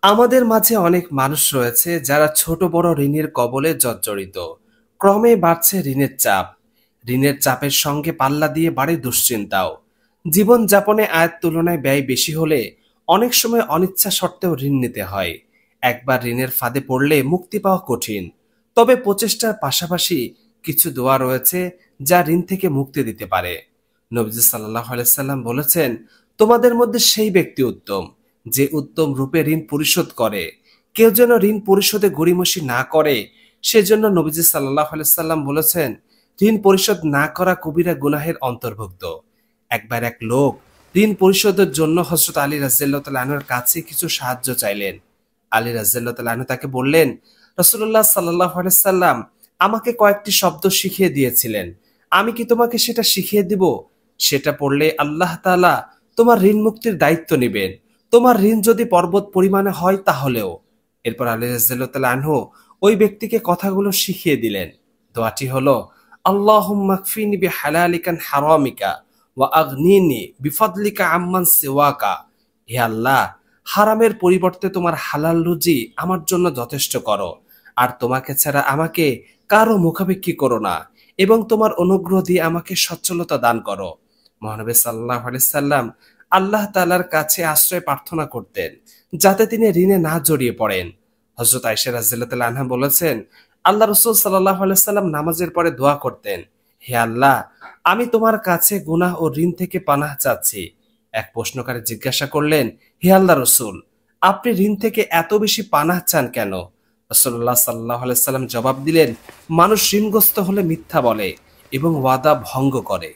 আমাদের মাঝে অনেক মানুষ রয়েছে যারা ছোট বড় ঋণের কবলে জর্জরিত। ক্রমে বাড়ছে ঋণের চাপ। ঋণের চাপের সঙ্গে পাল্লা দিয়ে বাড়ে দুশ্চিন্তাও। জীবনযাপনে আয়ের তুলনায় ব্যয় বেশি হলে অনেক সময় অনিচ্ছা সত্ত্বেও ঋণ নিতে হয়। একবার ঋণের ফাঁদে পড়লে মুক্তি পাওয়া কঠিন। তবে প্রচেষ্টার পাশাপাশি কিছু দোয়া রয়েছে যা ঋণ থেকে মুক্তি দিতে পারে। নবীজি সাল্লাল্লাহু আলাইহি সাল্লাম বলেছেন, তোমাদের মধ্যে সেই ব্যক্তি উত্তম যে উত্তম রূপে ঋণ পরিশোধ করে। কেউ যেন ঋণ পরিশোধে গড়িমসি না করে, সেজন্য নবীজি সাল্লাল্লাহু আলাইহি সাল্লাম বলেছেন, ঋণ পরিশোধ না করা কবিরা গুনাহের অন্তর্ভুক্ত। একবার এক লোক ঋণ পরিশোধের জন্য হযরত আলী রাদিয়াল্লাহু তাআলা আনহুর কাছে কিছু সাহায্য চাইলেন। আলী রাদিয়াল্লাহু তাআলা আনহু তাকে বললেন, রাসূলুল্লাহ সাল্লাল্লাহু আলাইহি সাল্লাম আমাকে কয়েকটি শব্দ শিখিয়ে দিয়েছিলেন, আমি কি তোমাকে সেটা শিখিয়ে দিব? সেটা পড়লে আল্লাহ তাআলা তোমার ঋণ মুক্তির দায়িত্ব নেবেন। তোমার ঋণ যদি পর্বত পরিমাণে হয় তাহলেও। এরপর আলী রাদিয়াল্লাহু তাআলা আনহু ওই ব্যক্তিকে কথাগুলো শিখিয়ে দিলেন। দোয়াটি হলো, আল্লাহুম্মা কফিনি বিহালালিকা আন হারামিকা ওয়া আগনিনি বিফাদলিকা আম্মান সিওয়াকা। হে আল্লাহ, হারামের পরিবর্তে তোমার হালাল রুজি আমার জন্য যথেষ্ট করো, আর তোমাকে ছাড়া আমাকে কারো মুখাপেক্ষী করো না, এবং তোমার অনুগ্রহ দিয়ে আমাকে সচ্ছলতা দান করো। মহানবী সাল্লাল্লাহু আলাইহি সাল্লাম আল্লাহ তাআলার কাছে আশ্রয় প্রার্থনা করতেন যাতে তিনি ঋণে না জড়িয়ে পড়েন। হযরত আয়েশা রাদিয়াল্লাহু তাআলা আনহা বলেছেন, আল্লাহ রাসূল সাল্লাল্লাহু আলাইহি সাল্লাম নামাজের পরে দোয়া করতেন, হে আল্লাহ, আমি তোমার কাছে গুনাহ ও ঋণ থেকে পানাহ চাচ্ছি। এক প্রশ্নকারী জিজ্ঞাসা করলেন, হে আল্লাহ রাসূল, আপনি ঋণ থেকে এত বেশি পানাহ চান কেন? রাসূলুল্লাহ সাল্লাল্লাহু আলাইহি সাল্লাম জবাব দিলেন, মানুষ ঋণগ্রস্ত হলে মিথ্যা বলে এবং ওয়াদা ভঙ্গ করে।